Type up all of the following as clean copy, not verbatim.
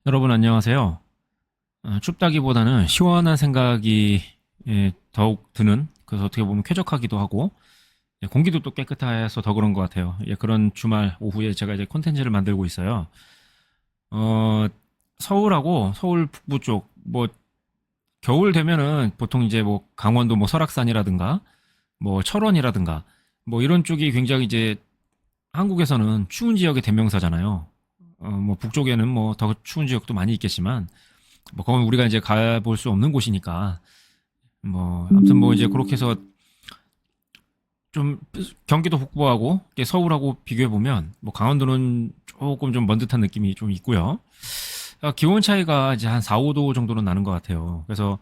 여러분 안녕하세요. 춥다기보다는 시원한 생각이 더욱 드는, 그래서 어떻게 보면 쾌적하기도 하고, 공기도 또 깨끗해서 더 그런 것 같아요. 그런 주말 오후에 제가 이제 콘텐츠를 만들고 있어요. 어, 서울하고 서울 북부 쪽, 뭐 겨울 되면은 보통 이제 뭐 강원도 뭐 설악산이라든가 뭐 철원이라든가 뭐 이런 쪽이 굉장히 이제 한국에서는 추운 지역의 대명사잖아요. 뭐 북쪽에는 뭐 더 추운 지역도 많이 있겠지만 뭐 그건 우리가 이제 가볼 수 없는 곳이니까 뭐 아무튼 뭐 이제 그렇게 해서 좀 경기도 북부하고 서울하고 비교해 보면 뭐 강원도는 조금 좀 먼 듯한 느낌이 좀 있고요. 기온 차이가 이제 한 4, 5도 정도는 나는 것 같아요. 그래서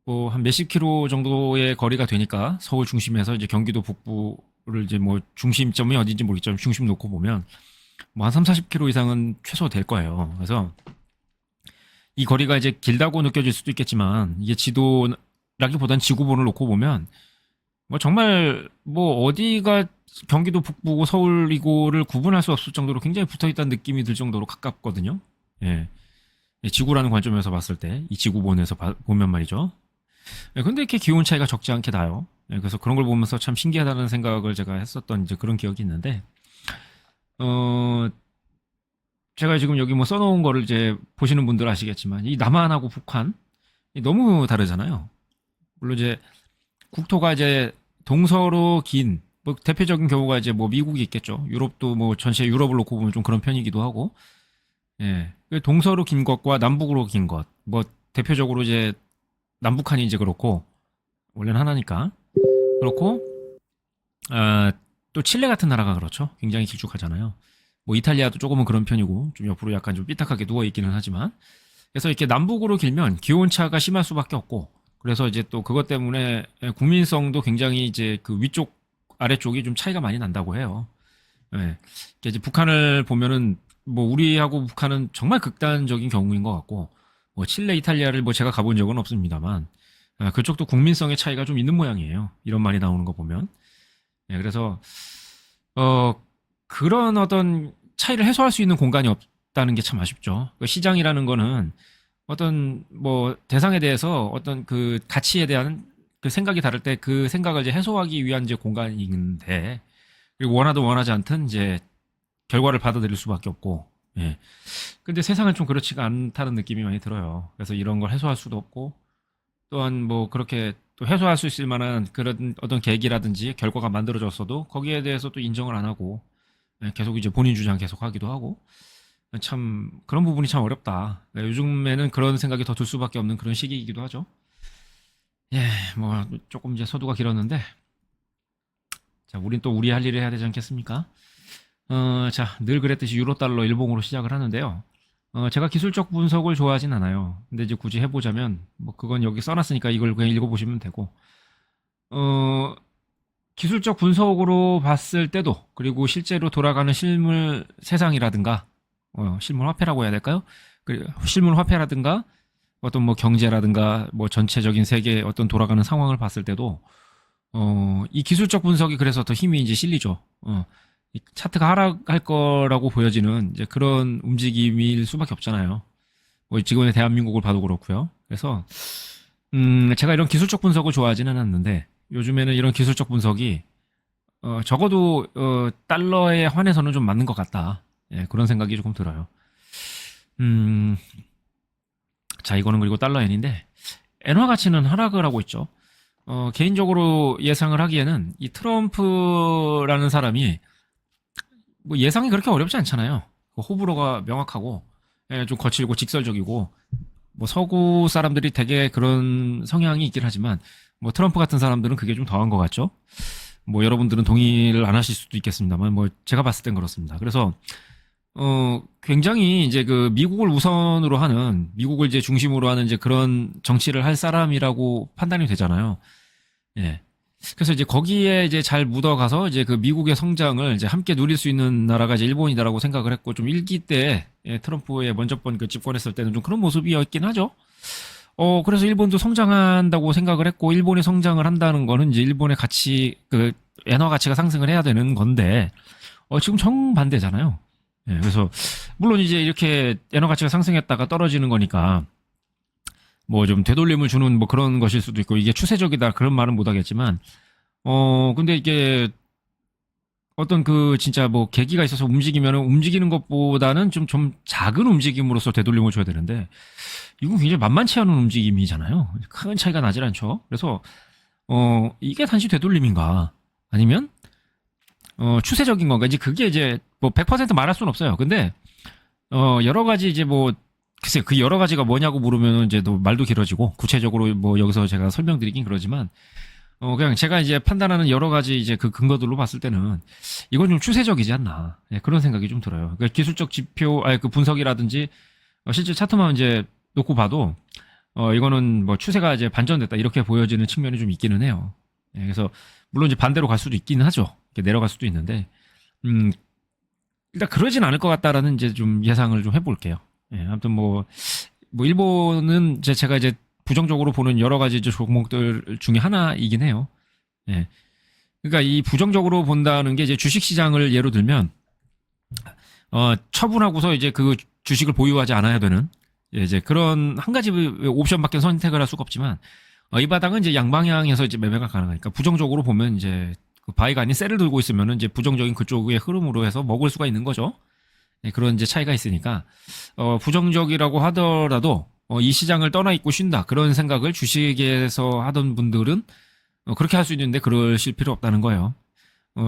뭐 한 몇십 킬로 정도의 거리가 되니까 서울 중심에서 이제 경기도 북부를 이제 뭐 중심점이 어딘지 모르겠지만 중심 놓고 보면 뭐 한 3, 40킬로 이상은 최소 될 거예요. 그래서 이 거리가 이제 길다고 느껴질 수도 있겠지만 이게 지도라기보단 지구본을 놓고 보면 뭐 정말 뭐 어디가 경기도 북부고 서울이고를 구분할 수 없을 정도로 굉장히 붙어 있다는 느낌이 들 정도로 가깝거든요. 예. 지구라는 관점에서 봤을 때 이 지구본에서 보면 말이죠. 근데 이렇게 기온 차이가 적지 않게 나요. 그래서 그런 걸 보면서 참 신기하다는 생각을 제가 했었던 이제 그런 기억이 있는데 어 제가 지금 여기 뭐 써놓은 거를 이제 보시는 분들 아시겠지만 이 남한하고 북한 너무 다르잖아요. 물론 이제 국토가 이제 동서로 긴, 뭐 대표적인 경우가 이제 뭐 미국이 있겠죠. 유럽도 뭐 전체 유럽을 놓고 보면 좀 그런 편이기도 하고, 동서로 긴 것과 남북으로 긴 것, 뭐 대표적으로 이제 남북한이 이제 그렇고 원래는 하나니까 그렇고, 아, 또 칠레 같은 나라가 그렇죠. 굉장히 길쭉하잖아요. 뭐 이탈리아도 조금은 그런 편이고 좀 옆으로 약간 좀 삐딱하게 누워 있기는 하지만 그래서 이렇게 남북으로 길면 기온 차가 심할 수밖에 없고 그래서 이제 또 그것 때문에 국민성도 굉장히 이제 그 위쪽 아래쪽이 좀 차이가 많이 난다고 해요. 예. 이제 북한을 보면은 뭐 우리하고 북한은 정말 극단적인 경우인 것 같고 뭐 칠레, 이탈리아를 뭐 제가 가본 적은 없습니다만 그쪽도 국민성의 차이가 좀 있는 모양이에요. 이런 말이 나오는 거 보면. 그래서 어 그런 어떤 차이를 해소할 수 있는 공간이 없다는 게 참 아쉽죠. 그 시장이라는 거는 어떤 뭐 대상에 대해서 어떤 그 가치에 대한 그 생각이 다를 때 그 생각을 이제 해소하기 위한 이제 공간인데 그리고 원하든 원하지 않든 이제 결과를 받아들일 수밖에 없고 예. 근데 세상은 좀 그렇지가 않다는 느낌이 많이 들어요. 그래서 이런 걸 해소할 수도 없고 또한 뭐 그렇게 또 해소할 수 있을 만한 그런 어떤 계기라든지 결과가 만들어졌어도 거기에 대해서 또 인정을 안 하고 계속 이제 본인 주장 계속 하기도 하고 참 그런 부분이 참 어렵다. 요즘에는 그런 생각이 더 들 수밖에 없는 그런 시기이기도 하죠. 예, 뭐 조금 이제 서두가 길었는데 자, 우린 또 우리 할 일을 해야 되지 않겠습니까? 자, 늘 그랬듯이 유로 달러 일봉으로 시작을 하는데요. 제가 기술적 분석을 좋아하진 않아요. 근데 이제 굳이 해보자면 뭐 그건 여기 써놨으니까 이걸 그냥 읽어보시면 되고 어, 기술적 분석으로 봤을 때도 그리고 실제로 돌아가는 실물 세상이라든가 실물 화폐라고 해야 될까요? 실물 화폐라든가 어떤 뭐 경제라든가 뭐 전체적인 세계 어떤 돌아가는 상황을 봤을 때도 이 기술적 분석이 그래서 더 힘이 이제 실리죠. 이 차트가 하락할 거라고 보여지는 이제 그런 움직임일 수밖에 없잖아요. 뭐 지금의 대한민국을 봐도 그렇고요. 그래서 제가 이런 기술적 분석을 좋아하지는 않는데 요즘에는 이런 기술적 분석이 적어도 달러에 환해서는 좀 맞는 것 같다. 그런 생각이 조금 들어요. 음, 자 이거는 그리고 달러엔인데 엔화 가치는 하락을 하고 있죠. 개인적으로 예상을 하기에는 이 트럼프라는 사람이 뭐 예상이 그렇게 어렵지 않잖아요. 그 호불호가 명확하고 좀 거칠고 직설적이고 뭐 서구 사람들이 되게 그런 성향이 있긴 하지만 뭐 트럼프 같은 사람들은 그게 좀 더한 것 같죠. 뭐 여러분들은 동의를 안 하실 수도 있겠습니다만 뭐 제가 봤을 땐 그렇습니다. 그래서 굉장히 이제 그 미국을 우선으로 하는 미국을 이제 중심으로 하는 이제 그런 정치를 할 사람이라고 판단이 되잖아요. 예. 그래서 이제 거기에 이제 잘 묻어가서 이제 그 미국의 성장을 이제 함께 누릴 수 있는 나라가 이제 일본이다라고 생각을 했고 좀 일기 때 트럼프의 먼저 번 그 집권했을 때는 좀 그런 모습이었긴 하죠. 그래서 일본도 성장한다고 생각을 했고 일본이 성장을 한다는 거는 이제 일본의 가치 그 엔화 가치가 상승을 해야 되는 건데 지금 정반대잖아요. 그래서 물론 이제 이렇게 엔화 가치가 상승했다가 떨어지는 거니까 뭐 좀 되돌림을 주는 뭐 그런 것일 수도 있고 이게 추세적이다 그런 말은 못 하겠지만 근데 이게 어떤 그 진짜 뭐 계기가 있어서 움직이면 움직이는 것보다는 좀 작은 움직임으로써 되돌림을 줘야 되는데 이건 굉장히 만만치 않은 움직임이잖아요. 큰 차이가 나질 않죠. 그래서 이게 단지 되돌림인가 아니면 추세적인 건가 이제 그게 이제 뭐 100% 말할 수는 없어요. 근데 여러 가지 이제 뭐 글쎄 그 여러 가지가 뭐냐고 물으면 이제 또 말도 길어지고 구체적으로 뭐 여기서 제가 설명드리긴 그러지만 그냥 제가 이제 판단하는 여러 가지 이제 그 근거들로 봤을 때는 이건 좀 추세적이지 않나. 예, 그런 생각이 좀 들어요. 그러니까 기술적 지표, 그 분석이라든지 실제 차트만 이제 놓고 봐도 이거는 뭐 추세가 이제 반전됐다 이렇게 보여지는 측면이 좀 있기는 해요. 예, 그래서 물론 이제 반대로 갈 수도 있기는 하죠. 이렇게 내려갈 수도 있는데, 일단 그러진 않을 것 같다라는 이제 좀 예상을 좀 해볼게요. 예, 아무튼 뭐 일본은 이제 제가 이제 부정적으로 보는 여러 가지 종목들 중에 하나이긴 해요. 예. 그러니까 이 부정적으로 본다는 게 이제 주식시장을 예로 들면, 처분하고서 이제 그 주식을 보유하지 않아야 되는, 이제 그런 한 가지 옵션밖에 선택을 할 수가 없지만, 이 바닥은 이제 양방향에서 이제 매매가 가능하니까 부정적으로 보면 이제 그 바이가 아닌 셀을 들고 있으면은 이제 부정적인 그쪽의 흐름으로 해서 먹을 수가 있는 거죠. 예, 그런 이제 차이가 있으니까, 부정적이라고 하더라도 이 시장을 떠나 있고 쉰다 그런 생각을 주식에서 하던 분들은 그렇게 할 수 있는데 그러실 필요 없다는 거예요.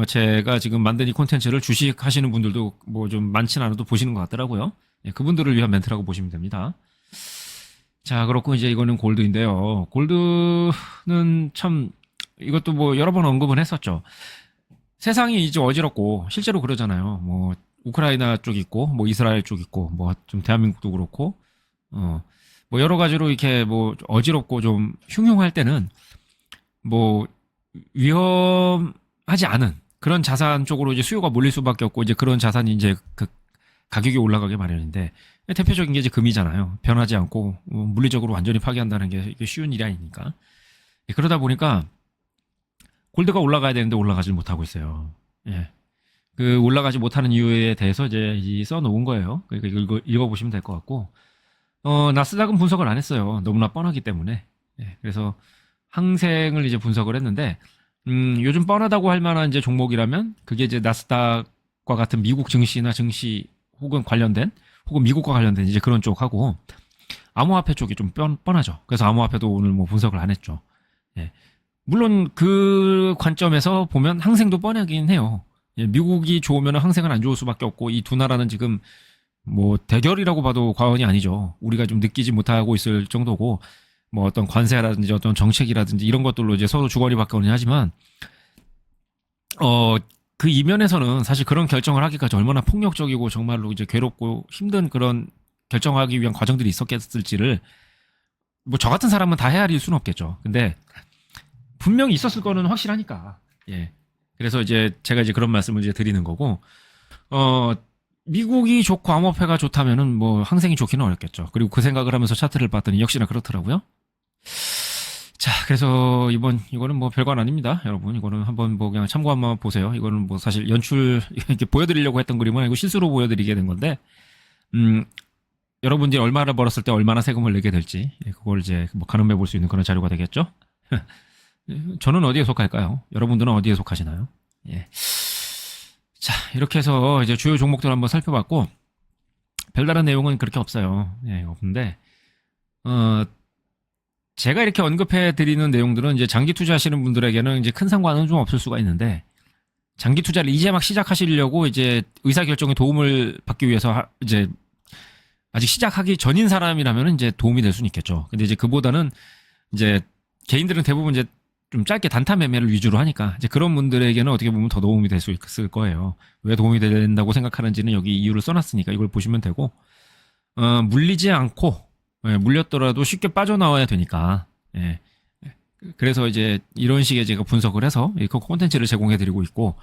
제가 지금 만든 이 콘텐츠를 주식 하시는 분들도 뭐 좀 많진 않아도 보시는 것 같더라고요. 예, 그분들을 위한 멘트라고 보시면 됩니다. 자, 그렇고 이제 이거는 골드인데요. 골드는 참 이것도 뭐 여러 번 언급은 했었죠. 세상이 이제 어지럽고 실제로 그러잖아요. 뭐 우크라이나 쪽 있고 뭐 이스라엘 쪽 있고 뭐 좀 대한민국도 그렇고 뭐 여러 가지로 이렇게 뭐 어지럽고 좀 흉흉할 때는 뭐 위험하지 않은 그런 자산 쪽으로 이제 수요가 몰릴 수밖에 없고 이제 그런 자산이 이제 그 가격이 올라가게 마련인데 대표적인 게 이제 금이잖아요. 변하지 않고 물리적으로 완전히 파괴한다는 게 쉬운 일이 아니니까. 그러다 보니까 골드가 올라가야 되는데 올라가지 못하고 있어요. 예. 그 올라가지 못하는 이유에 대해서 이제 써놓은 거예요. 그러니까 읽어보시면 될 것 같고. 나스닥은 분석을 안 했어요. 너무나 뻔하기 때문에. 예, 그래서 항생을 이제 분석을 했는데, 요즘 뻔하다고 할 만한 이제 종목이라면, 그게 이제 나스닥과 같은 미국 증시나 증시 혹은 관련된, 혹은 미국과 관련된 이제 그런 쪽하고, 암호화폐 쪽이 좀 뻔하죠. 그래서 암호화폐도 오늘 뭐 분석을 안 했죠. 예. 물론 그 관점에서 보면 항생도 뻔하긴 해요. 예, 미국이 좋으면 항생은 안 좋을 수밖에 없고, 이 두 나라는 지금 뭐 대결이라고 봐도 과언이 아니죠. 우리가 좀 느끼지 못하고 있을 정도고 뭐 어떤 관세라든지 어떤 정책이라든지 이런 것들로 이제 서로 주거리 받거니 하지만 그 이면에서는 사실 그런 결정을 하기까지 얼마나 폭력적이고 정말로 이제 괴롭고 힘든 그런 결정하기 위한 과정들이 있었겠을지를 뭐 저 같은 사람은 다 헤아릴 수는 없겠죠. 근데 분명히 있었을 거는 확실하니까. 예. 그래서 이제 제가 이제 그런 말씀을 이제 드리는 거고 미국이 좋고 암호화폐가 좋다면은 뭐 항생이 좋기는 어렵겠죠. 그리고 그 생각을 하면서 차트를 봤더니 역시나 그렇더라고요. 자, 그래서 이거는 뭐 별거 아닙니다. 여러분, 이거는 한번 뭐 그냥 참고 한번 보세요. 이거는 뭐 사실 연출, 이렇게 보여드리려고 했던 그림은 아니고 실수로 보여드리게 된 건데, 여러분들이 얼마를 벌었을 때 얼마나 세금을 내게 될지, 그걸 이제 뭐 가늠해 볼 수 있는 그런 자료가 되겠죠? 저는 어디에 속할까요? 여러분들은 어디에 속하시나요? 예. 자, 이렇게 해서 이제 주요 종목들 한번 살펴봤고, 별다른 내용은 그렇게 없어요. 예, 없는데, 제가 이렇게 언급해 드리는 내용들은 이제 장기 투자하시는 분들에게는 이제 큰 상관은 좀 없을 수가 있는데, 장기 투자를 이제 막 시작하시려고 이제 의사결정에 도움을 받기 위해서 이제 아직 시작하기 전인 사람이라면 이제 도움이 될 수는 있겠죠. 근데 이제 그보다는 이제 개인들은 대부분 이제 좀 짧게 단타 매매를 위주로 하니까 이제 그런 분들에게는 어떻게 보면 더 도움이 될 수 있을 거예요. 왜 도움이 된다고 생각하는지는 여기 이유를 써놨으니까 이걸 보시면 되고, 물리지 않고 물렸더라도 쉽게 빠져나와야 되니까. 예. 그래서 이제 이런 식의 제가 분석을 해서 이 콘텐츠를 제공해드리고 있고,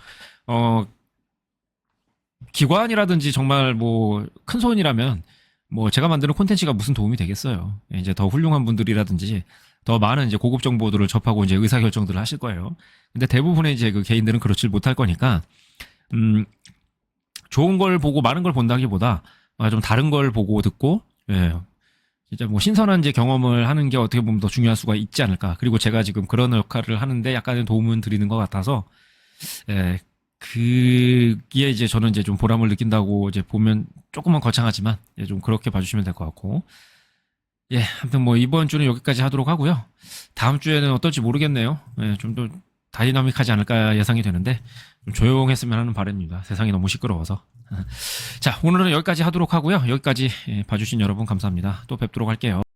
기관이라든지 정말 뭐 큰 손이라면 뭐 제가 만드는 콘텐츠가 무슨 도움이 되겠어요. 이제 더 훌륭한 분들이라든지 더 많은 이제 고급 정보들을 접하고 이제 의사결정들을 하실 거예요. 근데 대부분의 이제 그 개인들은 그렇지 못할 거니까, 좋은 걸 보고 많은 걸 본다기보다 좀 다른 걸 보고 듣고, 예, 진짜 뭐 신선한 이제 경험을 하는 게 어떻게 보면 더 중요할 수가 있지 않을까. 그리고 제가 지금 그런 역할을 하는데 약간의 도움은 드리는 것 같아서, 예, 그게 이제 저는 이제 좀 보람을 느낀다고 이제 보면 조금은 거창하지만, 예, 좀 그렇게 봐주시면 될 것 같고. 예, 아무튼 뭐 이번 주는 여기까지 하도록 하고요. 다음 주에는 어떨지 모르겠네요. 예, 좀 더 다이나믹하지 않을까 예상이 되는데, 좀 조용했으면 하는 바람입니다. 세상이 너무 시끄러워서. 자, 오늘은 여기까지 하도록 하고요. 여기까지 봐주신 여러분 감사합니다. 또 뵙도록 할게요.